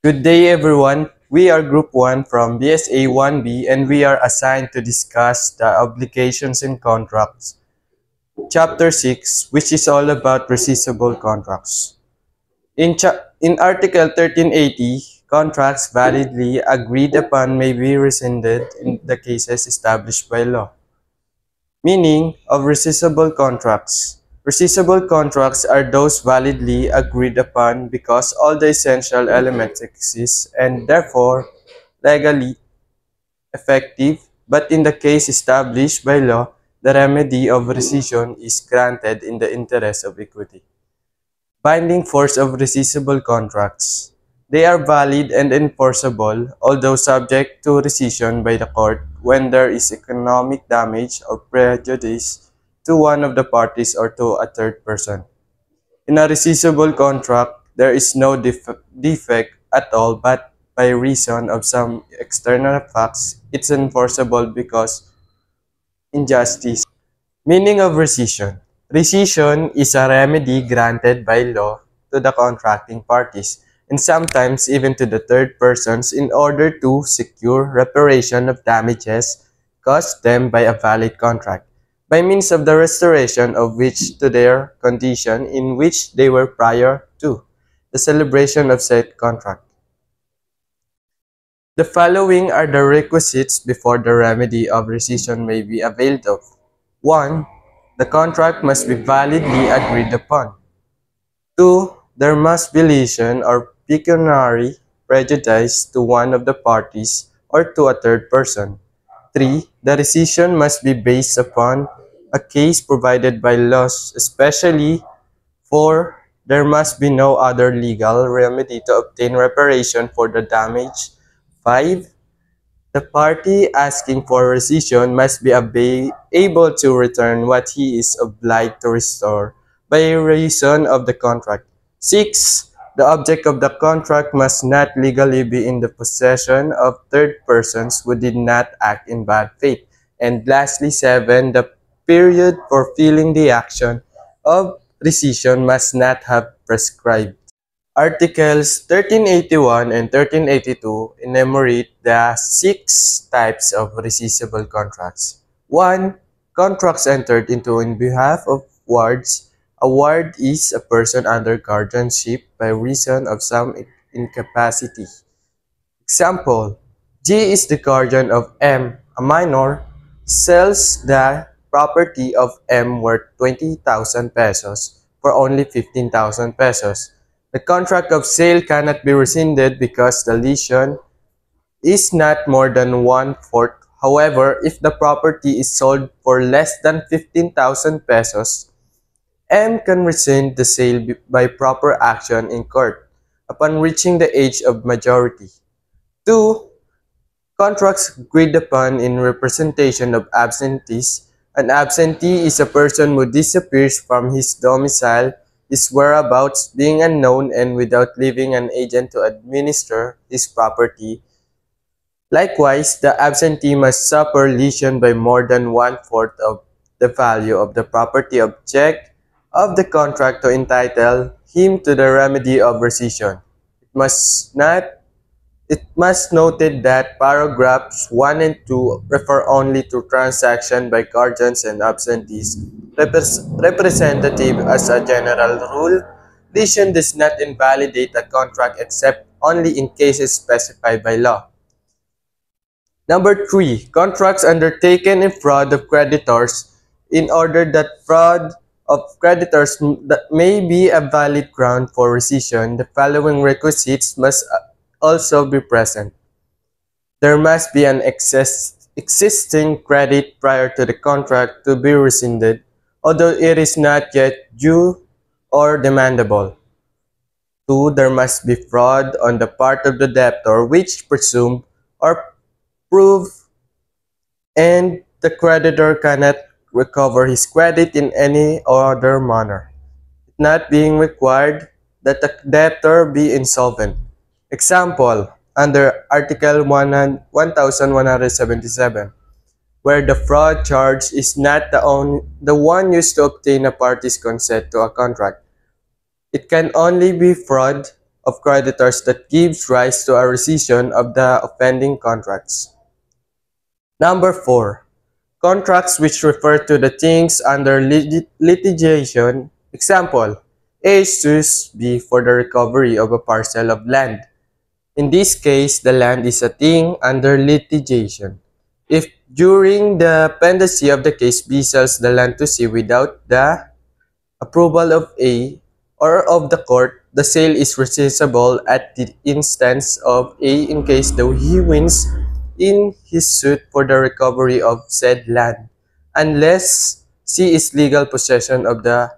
Good day, everyone. We are Group 1 from BSA 1B and we are assigned to discuss the obligations and contracts. Chapter 6, which is all about rescissible contracts. In Article 1380, contracts validly agreed upon may be rescinded in the cases established by law. Meaning of rescissible contracts. Rescissible contracts are those validly agreed upon because all the essential elements exist and therefore legally effective, but in the case established by law, the remedy of rescission is granted in the interest of equity. Binding force of rescissible contracts. They are valid and enforceable, although subject to rescission by the court when there is economic damage or prejudice to one of the parties or to a third person. In a rescissible contract, there is no defect at all, but by reason of some external facts, it's enforceable because injustice. Meaning of rescission. Rescission is a remedy granted by law to the contracting parties and sometimes even to the third persons in order to secure reparation of damages caused them by a valid contract by means of the restoration of which to their condition in which they were prior to the celebration of said contract. The following are the requisites before the remedy of rescission may be availed of. 1. The contract must be validly agreed upon. 2. There must be lesion or pecuniary prejudice to one of the parties or to a third person. 3. The rescission must be based upon a case provided by laws, especially 4. There must be no other legal remedy to obtain reparation for the damage. 5. The party asking for rescission must be able to return what he is obliged to restore by reason of the contract. 6. The object of the contract must not legally be in the possession of third persons who did not act in bad faith. And lastly, 7. The period for filing the action of rescission must not have prescribed. Articles 1381 and 1382 enumerate the 6 types of rescissible contracts. 1. Contracts entered into in behalf of wards. A ward is a person under guardianship by reason of some incapacity. Example: G is the guardian of M. A minor sells the property of M worth 20,000 pesos for only 15,000 pesos. The contract of sale cannot be rescinded because the lesion is not more than 1/4. However, if the property is sold for less than 15,000 pesos, M can rescind the sale by proper action in court upon reaching the age of majority. 2. Contracts agreed upon in representation of absentees. An absentee is a person who disappears from his domicile, his whereabouts being unknown, and without leaving an agent to administer his property. Likewise, the absentee must suffer lesion by more than 1/4 of the value of the property object of the contract to entitle him to the remedy of rescission. It must noted that paragraphs 1 and 2 refer only to transaction by guardians and absentees. Representative as a general rule, lesion does not invalidate a contract except only in cases specified by law. Number 3. Contracts undertaken in fraud of creditors. In order that fraud of creditors that may be a valid ground for rescission, the following requisites must also be present. There must be an existing credit prior to the contract to be rescinded, although it is not yet due or demandable. 2. There must be fraud on the part of the debtor which presume or prove and the creditor cannot recover his credit in any other manner, not being required that the debtor be insolvent. Example, under Article 1177, where the fraud charge is not the one used to obtain a party's consent to a contract. It can only be fraud of creditors that gives rise to a rescission of the offending contracts. Number 4. Contracts which refer to the things under litigation. Example, A sues B for the recovery of a parcel of land. In this case, the land is a thing under litigation. If during the pendency of the case B sells the land to C without the approval of A or of the court, the sale is rescissible at the instance of A in case though he wins in his suit for the recovery of said land, unless C is legal possession of the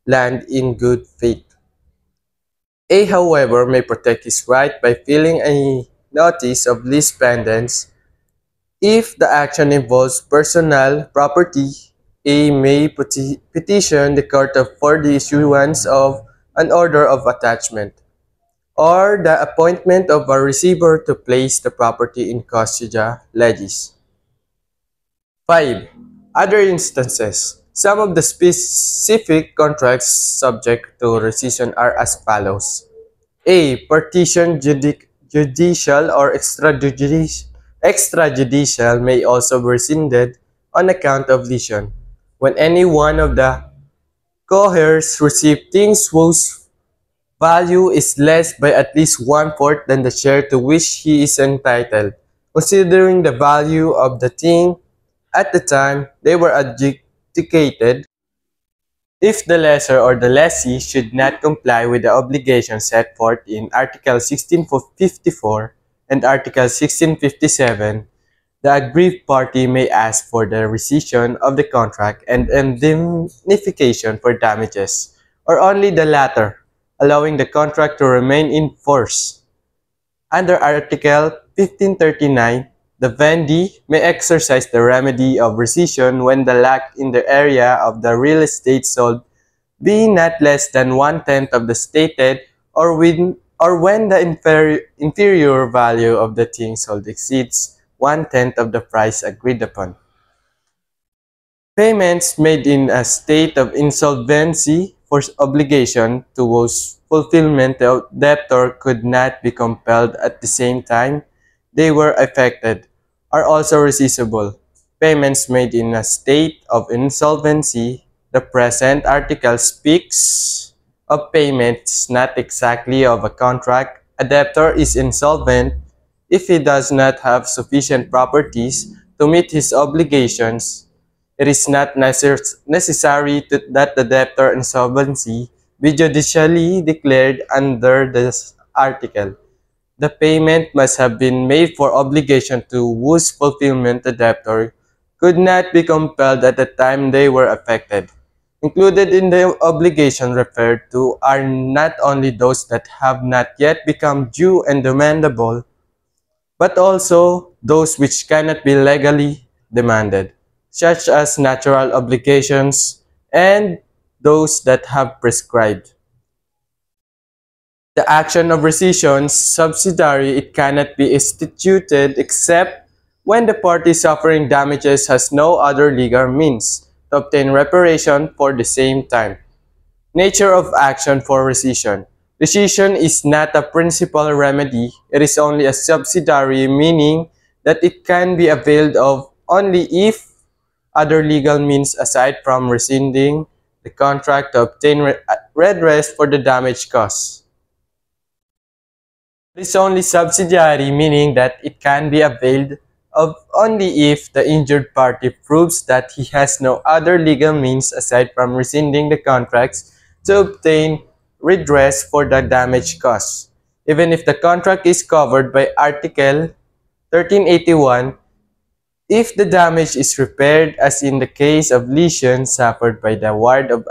land in good faith. A, however, may protect his right by filing a notice of lease pendants. If the action involves personal property, A may petition the court for the issuance of an order of attachment or the appointment of a receiver to place the property in custodia legis. 5. Other instances. Some of the specific contracts subject to rescission are as follows. A. Partition judicial or extrajudicial may also be rescinded on account of lesion. When any one of the co-heirs receive things whose value is less by at least one-fourth than the share to which he is entitled, considering the value of the thing at the time they were adjudicated, if the lessor or the lessee should not comply with the obligations set forth in Article 1654 and Article 1657, the aggrieved party may ask for the rescission of the contract and indemnification for damages, or only the latter, allowing the contract to remain in force. Under Article 1539, the vendee may exercise the remedy of rescission when the lot in the area of the real estate sold be not less than one-tenth of the stated or when the inferior value of the thing sold exceeds one-tenth of the price agreed upon. Payments made in a state of insolvency for obligation to whose fulfillment the debtor could not be compelled at the same time they were affected are also rescissible. Payments made in a state of insolvency. The present article speaks of payments not exactly of a contract. A debtor is insolvent if he does not have sufficient properties to meet his obligations. It is not necessary that the debtor insolvency be judicially declared under this article. The payment must have been made for obligation to whose fulfillment the debtor could not be compelled at the time they were affected. Included in the obligation referred to are not only those that have not yet become due and demandable, but also those which cannot be legally demanded, such as natural obligations and those that have prescribed. The action of rescission subsidiary, it cannot be instituted except when the party suffering damages has no other legal means to obtain reparation for the same time. Nature of action for rescission. Rescission is not a principal remedy, it is only a subsidiary, meaning that it can be availed of only if other legal means aside from rescinding the contract to obtain redress for the damage caused. It is only subsidiary, meaning that it can be availed of only if the injured party proves that he has no other legal means aside from rescinding the contracts to obtain redress for the damage caused. Even if the contract is covered by Article 1381, if the damage is repaired, as in the case of lesion suffered by the ward of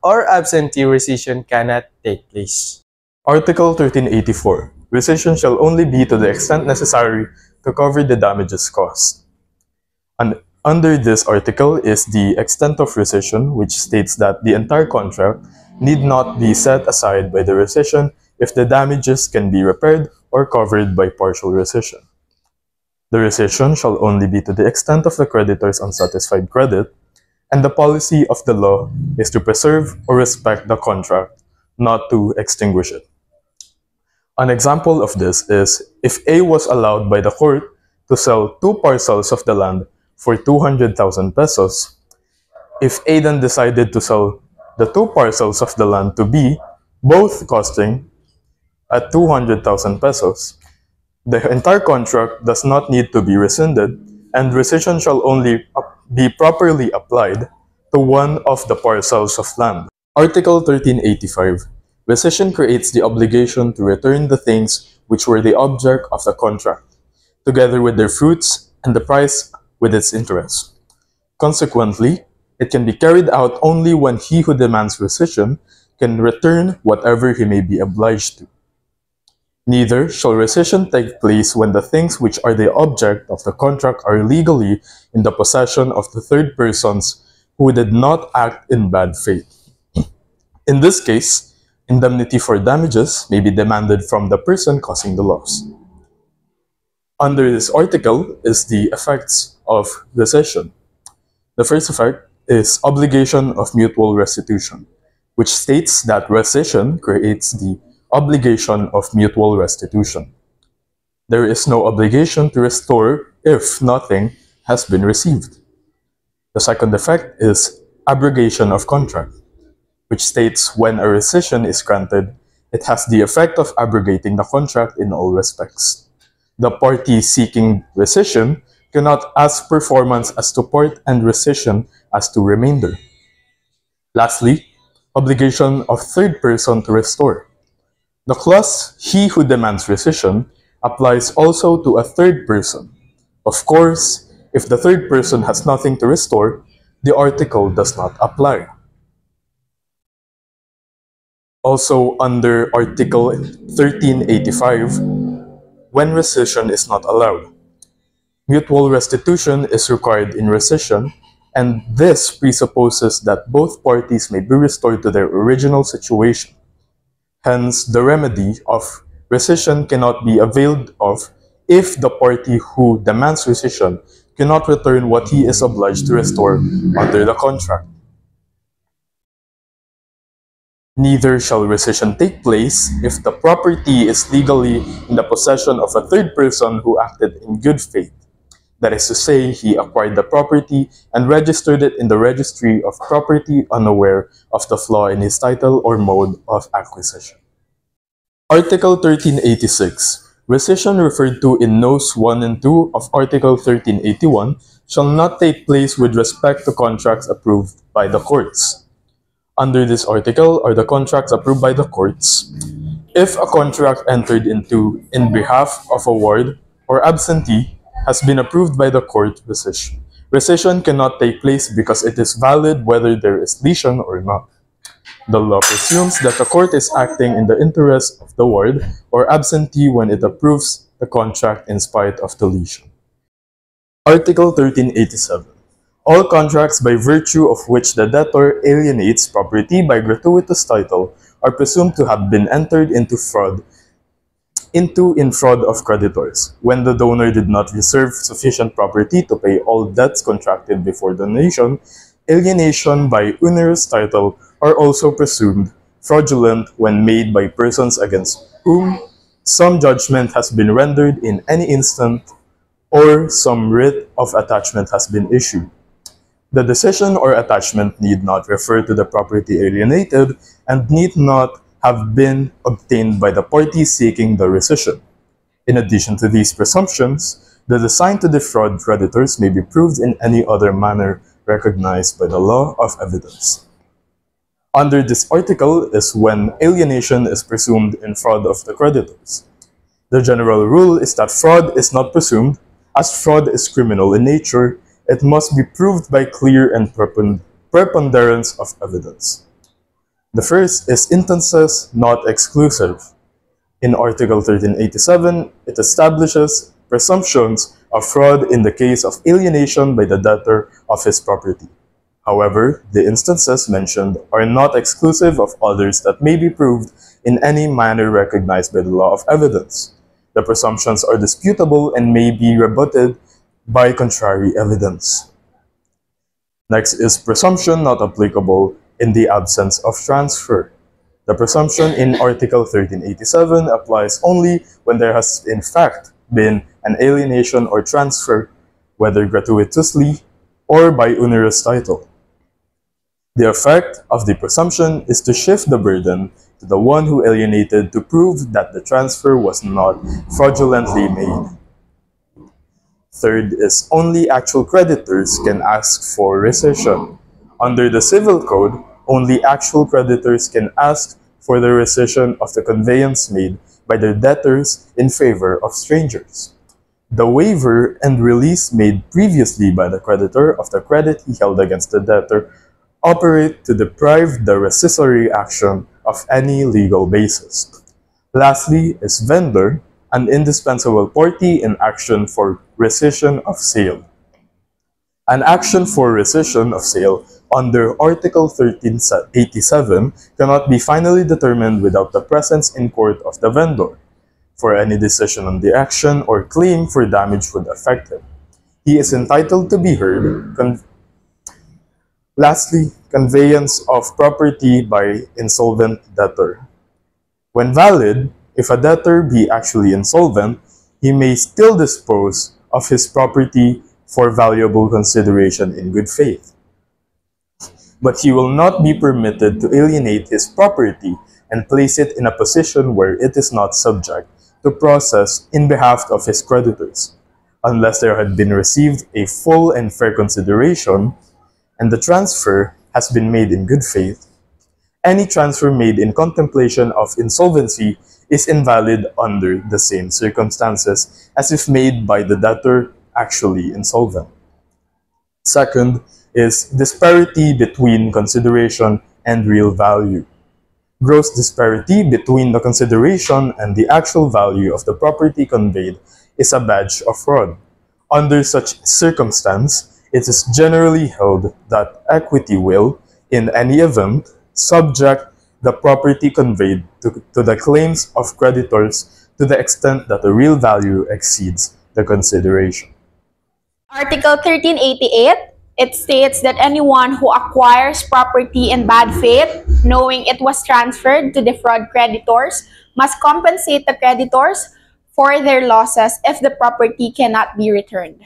or absentee, rescission cannot take place. Article 1384. Rescission shall only be to the extent necessary to cover the damages caused. And under this article is the extent of rescission, which states that the entire contract need not be set aside by the rescission if the damages can be repaired or covered by partial rescission. The rescission shall only be to the extent of the creditor's unsatisfied credit, and the policy of the law is to preserve or respect the contract, not to extinguish it. An example of this is if A was allowed by the court to sell 2 parcels of the land for 200,000 pesos. If A then decided to sell the 2 parcels of the land to B, both costing at 200,000 pesos, the entire contract does not need to be rescinded, and rescission shall only be properly applied to one of the parcels of land. Article 1385. Rescission creates the obligation to return the things which were the object of the contract, together with their fruits and the price with its interest. Consequently, it can be carried out only when he who demands rescission can return whatever he may be obliged to. Neither shall rescission take place when the things which are the object of the contract are legally in the possession of the third persons who did not act in bad faith. In this case, indemnity for damages may be demanded from the person causing the loss. Under this article is the effects of rescission. The first effect is obligation of mutual restitution, which states that rescission creates the obligation of mutual restitution. There is no obligation to restore if nothing has been received. The second effect is abrogation of contract, which states when a rescission is granted, it has the effect of abrogating the contract in all respects. The party seeking rescission cannot ask performance as to part and rescission as to remainder. Lastly, obligation of third person to restore. The clause, he who demands rescission, applies also to a third person. Of course, if the third person has nothing to restore, the article does not apply. Also, under Article 1385, when rescission is not allowed, mutual restitution is required in rescission, and this presupposes that both parties may be restored to their original situation. Hence, the remedy of rescission cannot be availed of if the party who demands rescission cannot return what he is obliged to restore under the contract. Neither shall rescission take place if the property is legally in the possession of a third person who acted in good faith. That is to say, he acquired the property and registered it in the registry of property unaware of the flaw in his title or mode of acquisition. Article 1386. Rescission referred to in Notes 1 and 2 of Article 1381 shall not take place with respect to contracts approved by the courts. Under this article are the contracts approved by the courts. If a contract entered into in behalf of a ward or absentee has been approved by the court, rescission cannot take place because it is valid whether there is lesion or not. The law presumes that the court is acting in the interest of the ward or absentee when it approves the contract in spite of the lesion. Article 1387. All contracts by virtue of which the debtor alienates property by gratuitous title are presumed to have been entered into in fraud of creditors, when the donor did not reserve sufficient property to pay all debts contracted before donation. Alienation by onerous title are also presumed fraudulent when made by persons against whom some judgment has been rendered in any instant or some writ of attachment has been issued. The decision or attachment need not refer to the property alienated and need not have been obtained by the party seeking the rescission. In addition to these presumptions, the design to defraud creditors may be proved in any other manner recognized by the law of evidence. Under this article is when alienation is presumed in fraud of the creditors. The general rule is that fraud is not presumed, as fraud is criminal in nature. It must be proved by clear and preponderance of evidence. The first is instances not exclusive. In Article 1387, it establishes presumptions of fraud in the case of alienation by the debtor of his property. However, the instances mentioned are not exclusive of others that may be proved in any manner recognized by the law of evidence. The presumptions are disputable and may be rebutted by contrary evidence. Next is presumption not applicable in the absence of transfer. The presumption in Article 1387 applies only when there has in fact been an alienation or transfer, whether gratuitously or by onerous title. The effect of the presumption is to shift the burden to the one who alienated to prove that the transfer was not fraudulently made. Third is only actual creditors can ask for rescission. Under the Civil Code, only actual creditors can ask for the rescission of the conveyance made by their debtors in favor of strangers. The waiver and release made previously by the creditor of the credit he held against the debtor operate to deprive the rescissory action of any legal basis. Lastly is vendor, an indispensable party in action for rescission of sale. An action for rescission of sale under Article 1387 cannot be finally determined without the presence in court of the vendor, for any decision on the action or claim for damage would affect him. He is entitled to be heard. Lastly, conveyance of property by insolvent debtor. When valid, if a debtor be actually insolvent, he may still dispose of his property for valuable consideration in good faith. But he will not be permitted to alienate his property and place it in a position where it is not subject to process in behalf of his creditors, unless there had been received a full and fair consideration and the transfer has been made in good faith. Any transfer made in contemplation of insolvency is invalid under the same circumstances as if made by the debtor actually insolvent. Second is disparity between consideration and real value. Gross disparity between the consideration and the actual value of the property conveyed is a badge of fraud. Under such circumstance, it is generally held that equity will, in any event, subject the property conveyed to the claims of creditors to the extent that the real value exceeds the consideration. Article 1388, it states that anyone who acquires property in bad faith, knowing it was transferred to defraud creditors, must compensate the creditors for their losses if the property cannot be returned.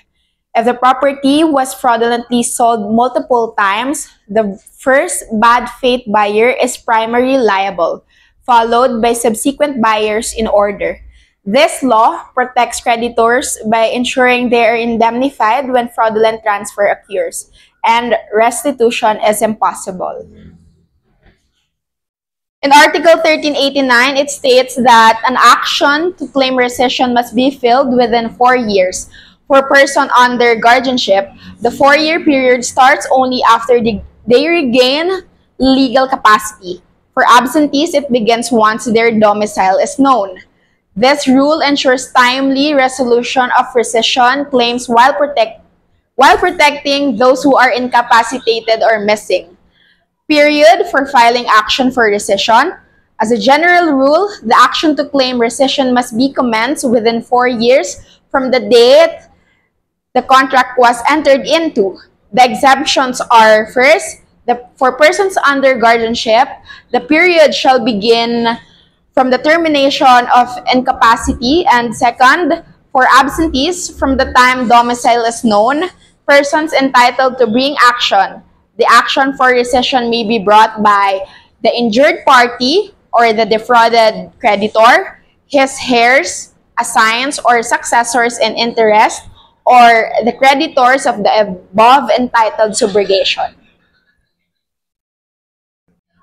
If the property was fraudulently sold multiple times, the first bad faith buyer is primarily liable, followed by subsequent buyers in order. This law protects creditors by ensuring they are indemnified when fraudulent transfer occurs, and restitution is impossible. In Article 1389, it states that an action to claim rescission must be filed within 4 years. For a person under guardianship, the 4-year period starts only after they regain legal capacity. For absentees, it begins once their domicile is known. This rule ensures timely resolution of rescission claims while protecting those who are incapacitated or missing. Period for filing action for rescission. As a general rule, the action to claim rescission must be commenced within 4 years from the date the contract was entered into. The exemptions are, first, for persons under guardianship, the period shall begin from the termination of incapacity, and second, for absentees, from the time domicile is known, persons entitled to bring action. The action for rescission may be brought by the injured party or the defrauded creditor, his heirs, assigns, or successors in interest, or the creditors of the above entitled subrogation.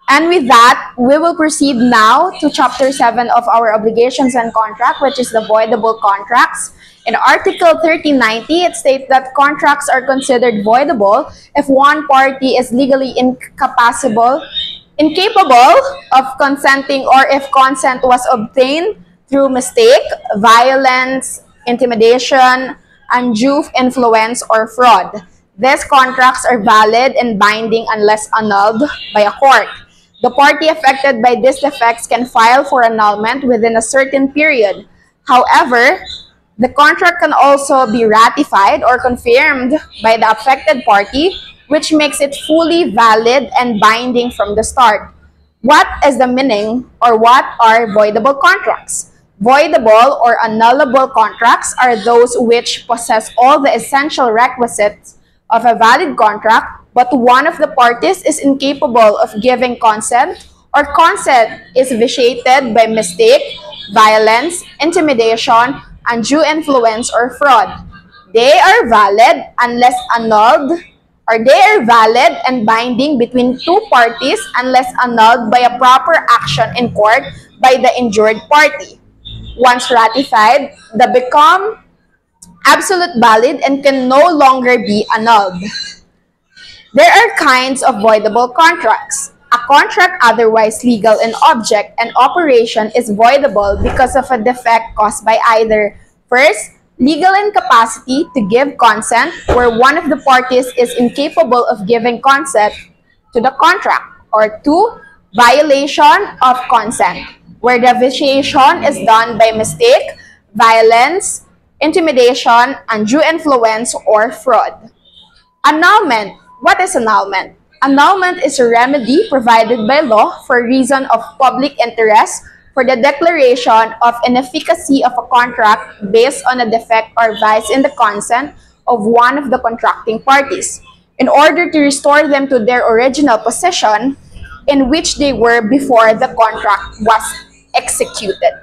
And with that, we will proceed now to Chapter 7 of our Obligations and Contract, which is the voidable contracts. In Article 1390, it states that contracts are considered voidable if one party is legally incapable of consenting, or if consent was obtained through mistake, violence, intimidation, undue influence, or fraud. These contracts are valid and binding unless annulled by a court. The party affected by these defects can file for annulment within a certain period. However, the contract can also be ratified or confirmed by the affected party, which makes it fully valid and binding from the start. What is the meaning, or what are voidable contracts? Voidable or annullable contracts are those which possess all the essential requisites of a valid contract, but one of the parties is incapable of giving consent, or consent is vitiated by mistake, violence, intimidation, undue influence, or fraud. They are valid unless annulled, or they are valid and binding between two parties unless annulled by a proper action in court by the injured party. Once ratified, they become absolute valid and can no longer be annulled. There are kinds of voidable contracts. A contract otherwise legal in object and operation is voidable because of a defect caused by either, first, legal incapacity to give consent, where one of the parties is incapable of giving consent to the contract, or two, violation of consent, where the vitiation is done by mistake, violence, intimidation, undue influence, or fraud. Annulment. What is annulment? Annulment is a remedy provided by law for reason of public interest for the declaration of inefficacy of a contract based on a defect or vice in the consent of one of the contracting parties, in order to restore them to their original position in which they were before the contract was executed.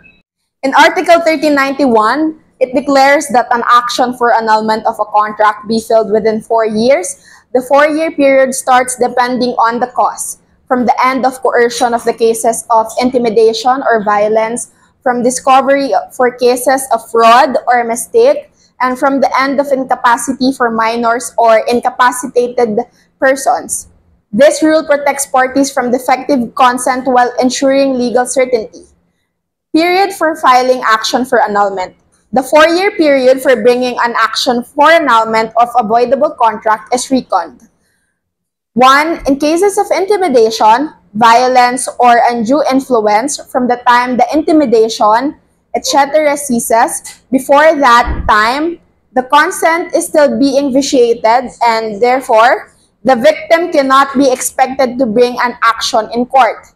In Article 1391, it declares that an action for annulment of a contract be filed within 4 years. The 4-year period starts depending on the cause, from the end of coercion of the cases of intimidation or violence, from discovery for cases of fraud or mistake, and from the end of incapacity for minors or incapacitated persons. This rule protects parties from defective consent while ensuring legal certainty. Period for filing action for annulment. The 4-year period for bringing an action for annulment of a voidable contract is reckoned. 1. In cases of intimidation, violence, or undue influence, from the time the intimidation, etc. ceases. Before that time, the consent is still being vitiated, and therefore, the victim cannot be expected to bring an action in court.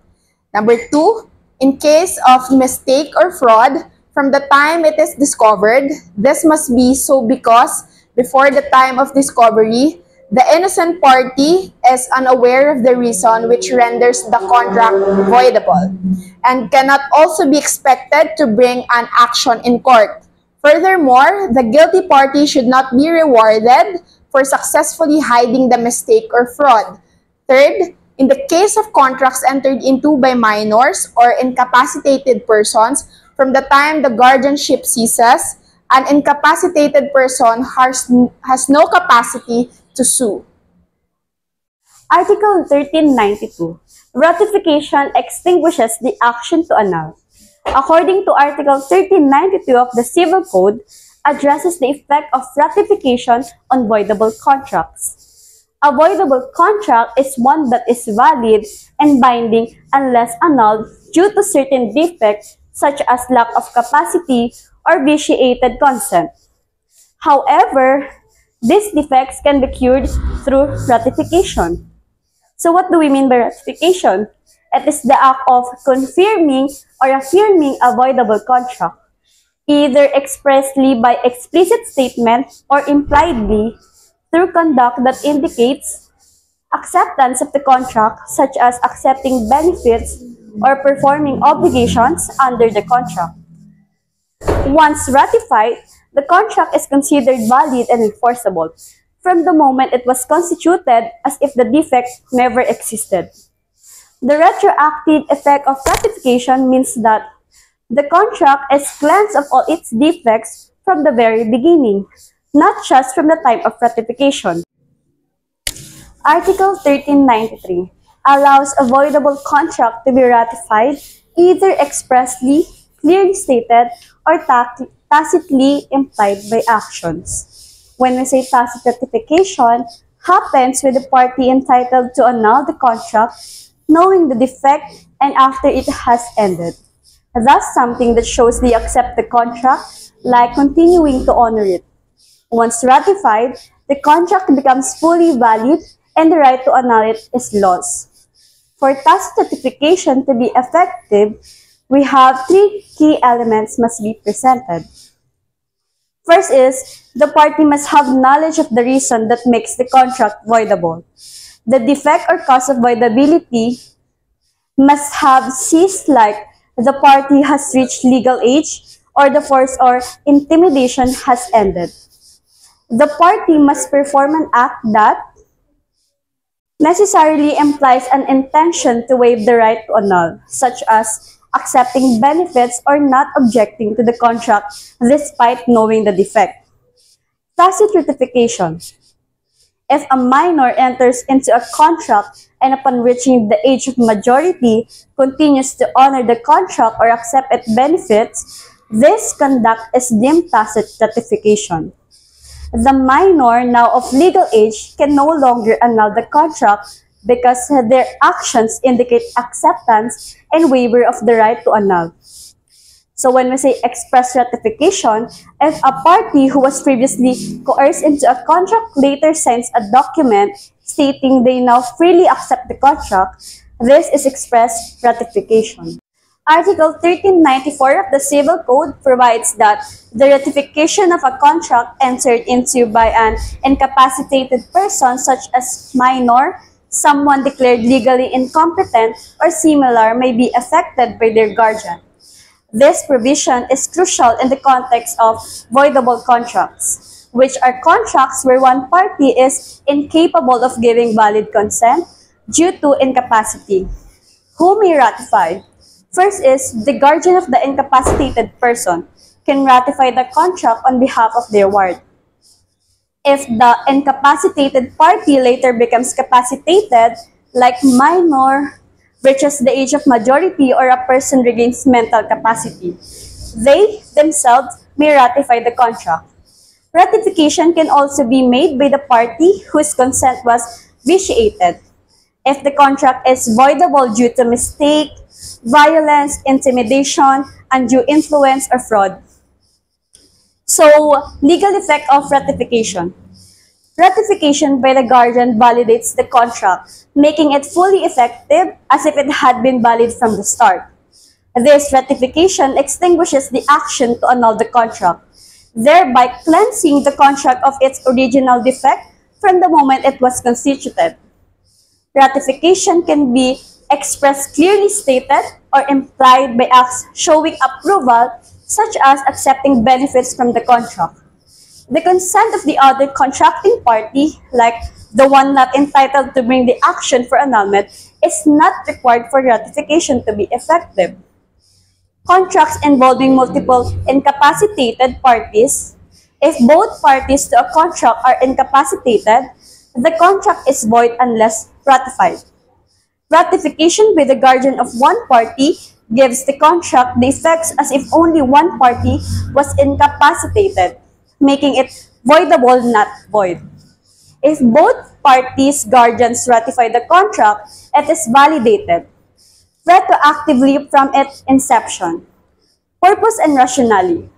Number 2. In case of mistake or fraud, from the time it is discovered, this must be so because before the time of discovery, the innocent party is unaware of the reason which renders the contract voidable and cannot also be expected to bring an action in court. Furthermore, the guilty party should not be rewarded for successfully hiding the mistake or fraud. Third, in the case of contracts entered into by minors or incapacitated persons, from the time the guardianship ceases, an incapacitated person has no capacity to sue. Article 1392. Ratification extinguishes the action to annul. According to Article 1392 of the Civil Code, addresses the effect of ratification on voidable contracts. A voidable contract is one that is valid and binding unless annulled due to certain defects such as lack of capacity or vitiated consent. However, these defects can be cured through ratification. So what do we mean by ratification? It is the act of confirming or affirming a voidable contract, either expressly by explicit statement or impliedly through conduct that indicates acceptance of the contract, such as accepting benefits or performing obligations under the contract. Once ratified, the contract is considered valid and enforceable from the moment it was constituted, as if the defect never existed. The retroactive effect of ratification means that the contract is cleansed of all its defects from the very beginning, not just from the time of ratification. Article 1393 allows a voidable contract to be ratified either expressly, clearly stated, or tacitly implied by actions. When we say tacit ratification, happens with the party entitled to annul the contract, knowing the defect and after it has ended. Thus, something that shows they accept the contract, like continuing to honor it. Once ratified, the contract becomes fully valid and the right to annul it is lost. For tacit ratification to be effective, we have three key elements must be presented. First is, the party must have knowledge of the reason that makes the contract voidable. The defect or cause of voidability must have ceased, like the party has reached legal age or the force or intimidation has ended. The party must perform an act that necessarily implies an intention to waive the right to annul, such as accepting benefits or not objecting to the contract despite knowing the defect. Tacit ratification. If a minor enters into a contract and upon reaching the age of majority continues to honor the contract or accept its benefits, this conduct is deemed tacit ratification. The minor, now of legal age, can no longer annul the contract because their actions indicate acceptance and waiver of the right to annul. So when we say express ratification, if a party who was previously coerced into a contract later signs a document stating they now freely accept the contract, this is express ratification. Article 1394 of the Civil Code provides that the ratification of a contract entered into by an incapacitated person such as minor, someone declared legally incompetent, or similar may be affected by their guardian. This provision is crucial in the context of voidable contracts, which are contracts where one party is incapable of giving valid consent due to incapacity. Who may ratify? First is, the guardian of the incapacitated person can ratify the contract on behalf of their ward. If the incapacitated party later becomes capacitated, like minor, reaches the age of majority, or a person regains mental capacity, they themselves may ratify the contract. Ratification can also be made by the party whose consent was vitiated. If the contract is voidable due to mistake, violence, intimidation, undue influence, or fraud. So, legal effect of ratification. Ratification by the guardian validates the contract, making it fully effective as if it had been valid from the start. This ratification extinguishes the action to annul the contract, thereby cleansing the contract of its original defect from the moment it was constituted. Ratification can be expressed clearly stated or implied by acts showing approval, such as accepting benefits from the contract. The consent of the other contracting party, like the one not entitled to bring the action for annulment, is not required for ratification to be effective. Contracts involving multiple incapacitated parties. If both parties to a contract are incapacitated, the contract is void unless ratified. Ratification by the guardian of one party gives the contract the effects as if only one party was incapacitated, making it voidable, not void. If both parties' guardians ratify the contract, it is validated retroactively from its inception. Purpose and rationale.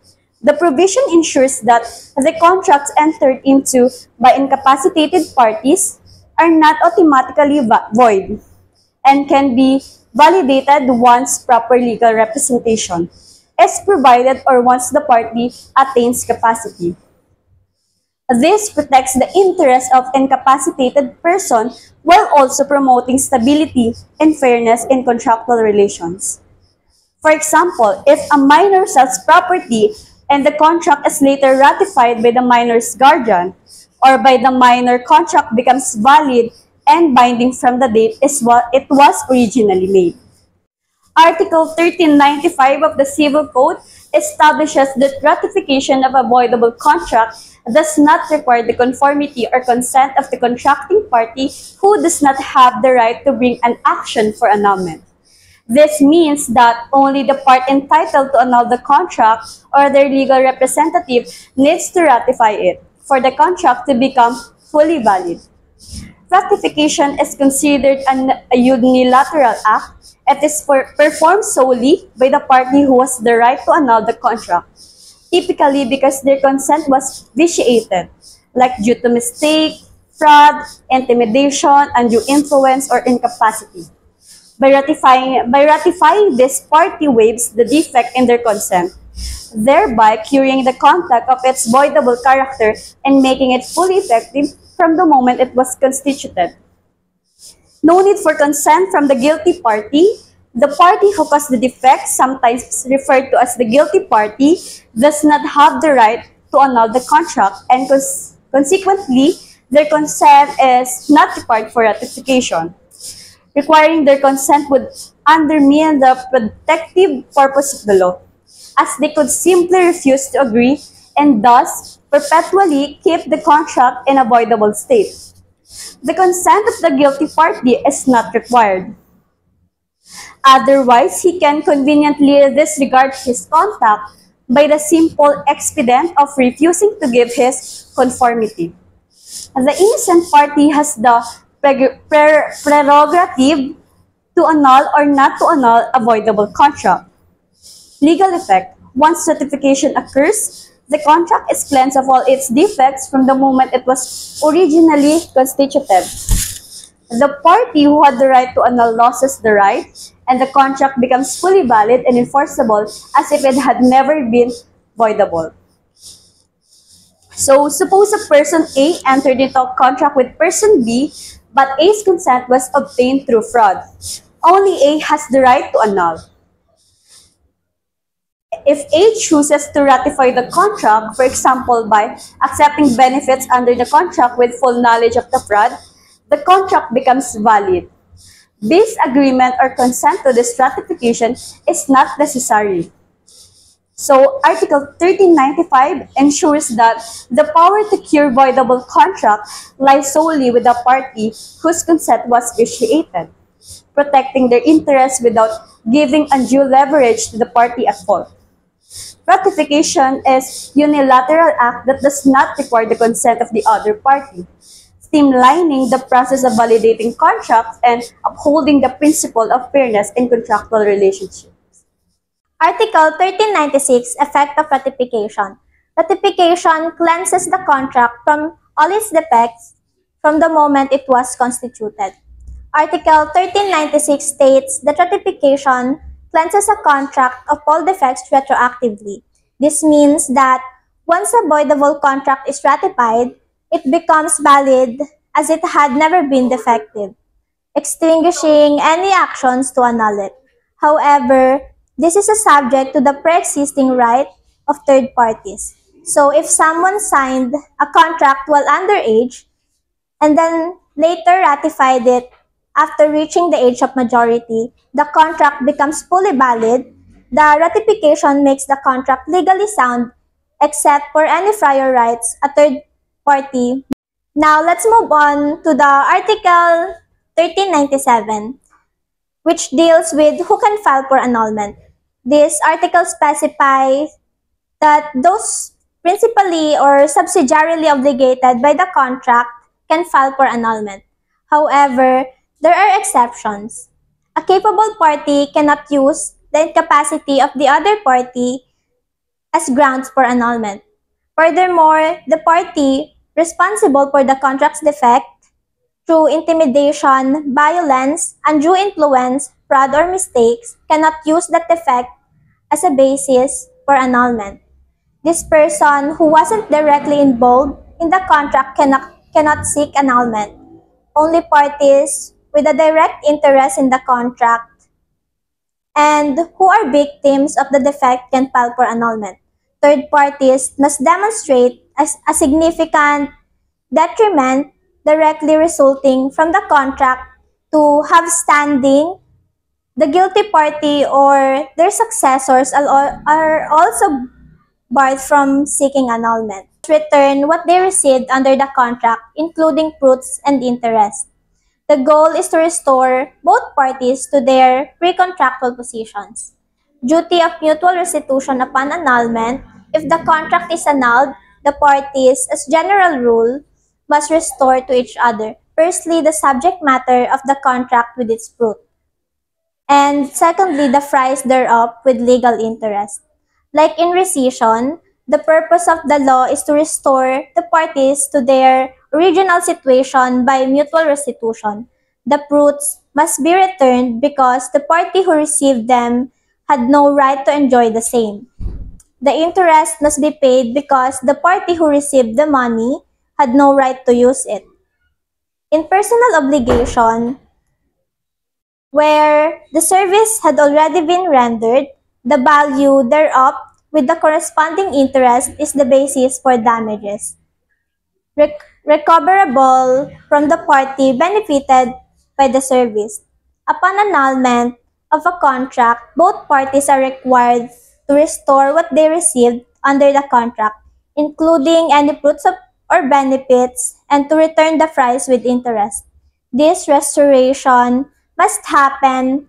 The provision ensures that the contracts entered into by incapacitated parties are not automatically void and can be validated once proper legal representation is provided or once the party attains capacity. This protects the interests of incapacitated person while also promoting stability and fairness in contractual relations. For example, if a minor sells property and the contract is later ratified by the minor's guardian, or by the minor, contract becomes valid and binding from the date it was originally made. Article 1395 of the Civil Code establishes that ratification of a voidable contract does not require the conformity or consent of the contracting party who does not have the right to bring an action for annulment. This means that only the part entitled to annul the contract or their legal representative needs to ratify it for the contract to become fully valid. Ratification is considered a unilateral act. It is performed solely by the party who has the right to annul the contract, typically because their consent was vitiated, like due to mistake, fraud, intimidation, undue influence, or incapacity. By ratifying this, party waives the defect in their consent, thereby curing the contact of its voidable character and making it fully effective from the moment it was constituted. No need for consent from the guilty party. The party who caused the defect, sometimes referred to as the guilty party, does not have the right to annul the contract, and consequently, their consent is not required for ratification. Requiring their consent would undermine the protective purpose of the law, as they could simply refuse to agree and thus perpetually keep the contract in a voidable state. The consent of the guilty party is not required. Otherwise, he can conveniently disregard his contract by the simple expedient of refusing to give his conformity. The innocent party has the prerogative to annul or not to annul a voidable contract. Legal effect. Once ratification occurs, the contract is cleansed of all its defects from the moment it was originally constituted. The party who had the right to annul loses the right, and the contract becomes fully valid and enforceable as if it had never been voidable. So, suppose a person A entered into a contract with person B, but A's consent was obtained through fraud. Only A has the right to annul. If A chooses to ratify the contract, for example, by accepting benefits under the contract with full knowledge of the fraud, the contract becomes valid. This agreement or consent to this ratification is not necessary. So, Article 1395 ensures that the power to cure voidable contract lies solely with the party whose consent was vitiated, protecting their interests without giving undue leverage to the party at fault. Ratification is a unilateral act that does not require the consent of the other party, streamlining the process of validating contracts and upholding the principle of fairness in contractual relationships. Article 1396, Effect of Ratification. Ratification cleanses the contract from all its defects from the moment it was constituted. Article 1396 states that ratification cleanses a contract of all defects retroactively. This means that once a voidable contract is ratified, it becomes valid as it had never been defective, extinguishing any actions to annul it. However, this is a subject to the pre-existing right of third parties. So if someone signed a contract while underage and then later ratified it after reaching the age of majority, the contract becomes fully valid. The ratification makes the contract legally sound except for any prior rights a third party. Now let's move on to the Article 1397, which deals with who can file for annulment. This article specifies that those principally or subsidiarily obligated by the contract can file for annulment. However, there are exceptions. A capable party cannot use the incapacity of the other party as grounds for annulment. Furthermore, the party responsible for the contract's defect through intimidation, violence, undue influence, fraud, or mistakes cannot use that defect as a basis for annulment. This person who wasn't directly involved in the contract cannot seek annulment. Only parties with a direct interest in the contract and who are victims of the defect can file for annulment. Third parties must demonstrate a significant detriment directly resulting from the contract to have standing. The guilty party or their successors are also barred from seeking annulment. Return what they received under the contract, including fruits and interest. The goal is to restore both parties to their pre-contractual positions. Duty of mutual restitution upon annulment. If the contract is annulled, the parties, as general rule, must restore to each other, firstly, the subject matter of the contract with its fruit, and secondly, the price thereof with legal interest. Like in rescission, the purpose of the law is to restore the parties to their original situation by mutual restitution. The fruits must be returned because the party who received them had no right to enjoy the same. The interest must be paid because the party who received the money had no right to use it. In personal obligation, where the service had already been rendered, the value thereof with the corresponding interest is the basis for damages. Recoverable from the party benefited by the service. Upon annulment of a contract, both parties are required to restore what they received under the contract, including any fruits or benefits, and to return the price with interest. This restoration must happen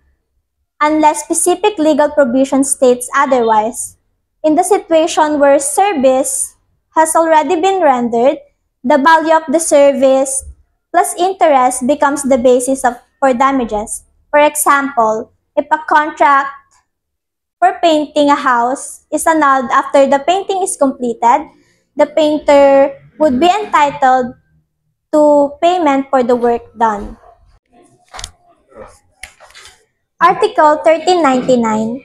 unless specific legal provision states otherwise. In the situation where service has already been rendered, the value of the service plus interest becomes the basis for damages. For example, if a contract for painting a house is annulled after the painting is completed, the painter would be entitled to payment for the work done. Article 1399,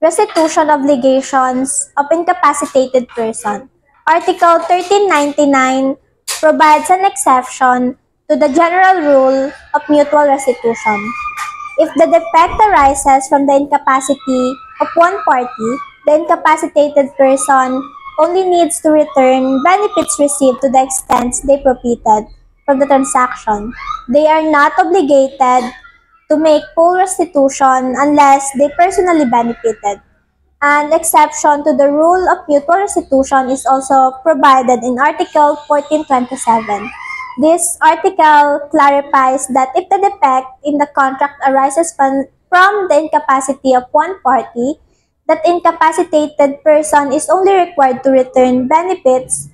Restitution Obligations of Incapacitated Person. Article 1399 provides an exception to the general rule of mutual restitution. If the defect arises from the incapacity of one party, the incapacitated person only needs to return benefits received to the extent they profited from the transaction. They are not obligated to make full restitution unless they personally benefited. An exception to the rule of mutual restitution is also provided in Article 1427. This article clarifies that if the defect in the contract arises from the incapacity of one party, that incapacitated person is only required to return benefits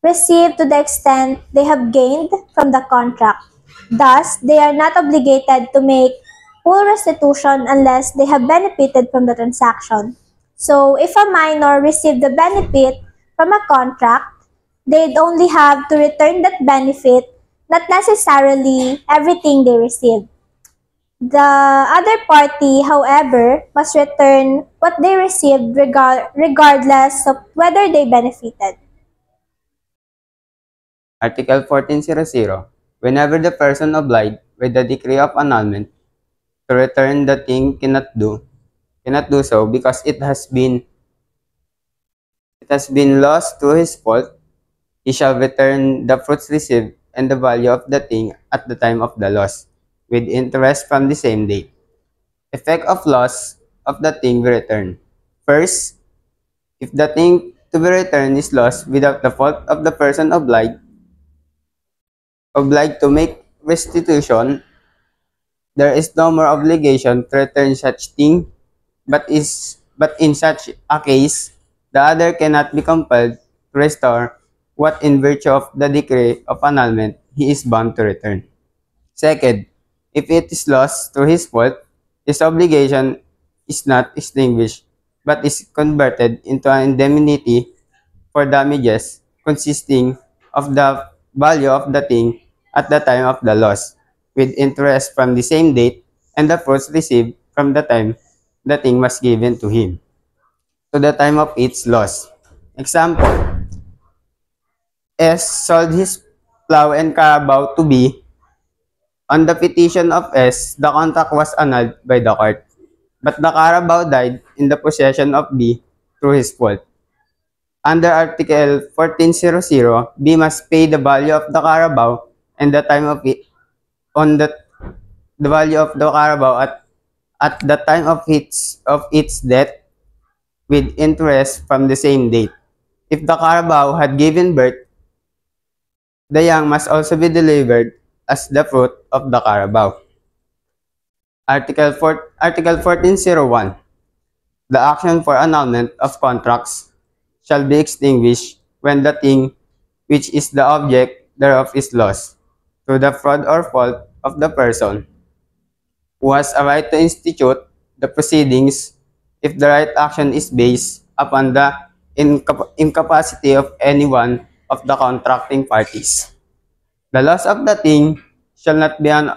received to the extent they have gained from the contract. Thus, they are not obligated to make full restitution unless they have benefited from the transaction. So, if a minor received the benefit from a contract, they'd only have to return that benefit, not necessarily everything they received. The other party, however, must return what they received regardless of whether they benefited. Article 1400. Whenever the person obliged with the decree of annulment to return the thing cannot do so because it has been lost through his fault, he shall return the fruits received and the value of the thing at the time of the loss, with interest from the same date. Effect of loss of the thing we return. First, if the thing to be returned is lost without the fault of the person obliged to make restitution, there is no more obligation to return such thing, but in such a case, the other cannot be compelled to restore what in virtue of the decree of annulment he is bound to return. Second, if it is lost through his fault, his obligation is not extinguished, but is converted into an indemnity for damages consisting of the value of the thing at the time of the loss, with interest from the same date and the fruits received from the time the thing was given to him to the time of its loss. Example, S sold his plow and carabao to B. On the petition of S, the contract was annulled by the court, but the carabao died in the possession of B through his fault. Under Article 1400, B must pay the value of the carabao and the time of it on the value of the carabao at the time of its death, with interest from the same date. If the carabao had given birth, the young must also be delivered as the fruit of the carabao. Article 1401. The action for annulment of contracts shall be extinguished when the thing which is the object thereof is lost through the fraud or fault of the person who has a right to institute the proceedings, if the right action is based upon the incapacity of any one of the contracting parties. The loss of the thing shall not be an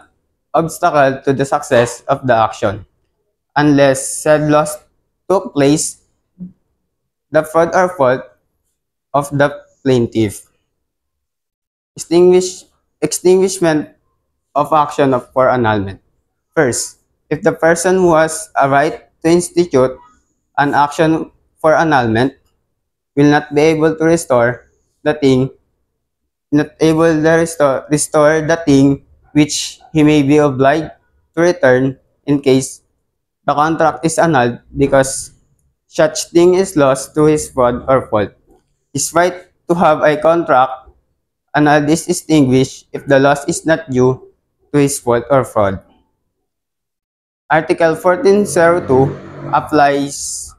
obstacle to the success of the action. Unless said loss took place, the fraud or fault of the plaintiff. Extinguishment of action for annulment. First, if the person who has a right to institute an action for annulment will not be able to restore the thing, restore the thing which he may be obliged to return in case the contract is annulled because such thing is lost to his fraud or fault. His right to have a contract annulled is extinguished if the loss is not due to his fault or fraud. Article 1402 applies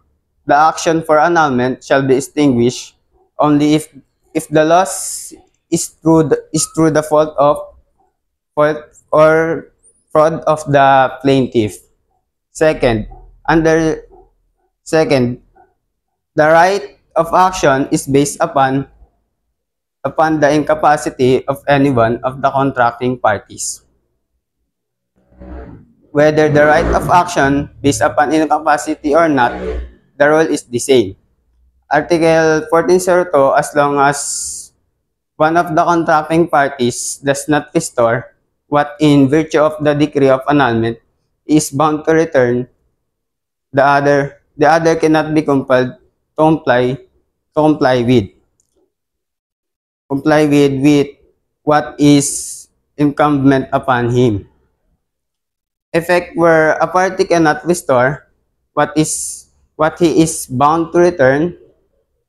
the action for annulment shall be extinguished only if the loss is through the fault or fraud of the plaintiff. Second, the right of action is based upon the incapacity of any one of the contracting parties. Whether the right of action based upon incapacity or not, the rule is the same. Article 1402, as long as one of the contracting parties does not restore what in virtue of the decree of annulment is bound to return, the other cannot be compelled to comply with what is incumbent upon him. Effect where a party cannot restore what he is bound to return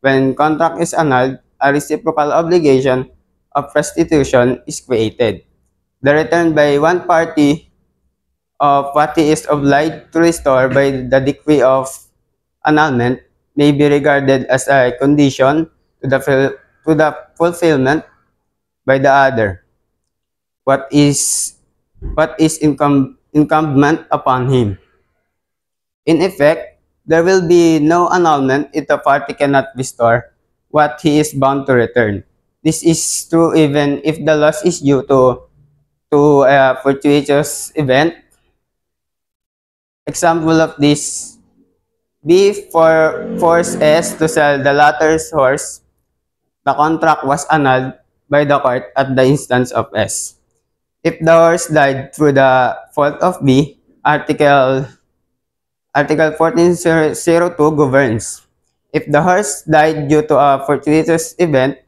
when contract is annulled, a reciprocal obligation of restitution is created. The return by one party of what he is obliged to restore by the decree of annulment may be regarded as a condition to the fulfillment by the other what is incumbent upon him. In effect, there will be no annulment if the party cannot restore what he is bound to return. This is true even if the loss is due to a fortuitous event. Example of this: B forced S to sell the latter's horse. The contract was annulled by the court at the instance of S. If the horse died through the fault of B, Article 1402 governs. If the horse died due to a fortuitous event,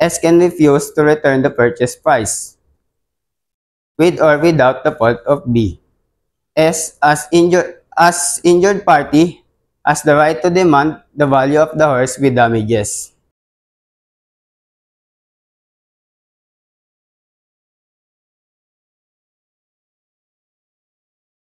S can refuse to return the purchase price, with or without the fault of B. S, as injured party, has the right to demand the value of the horse with damages.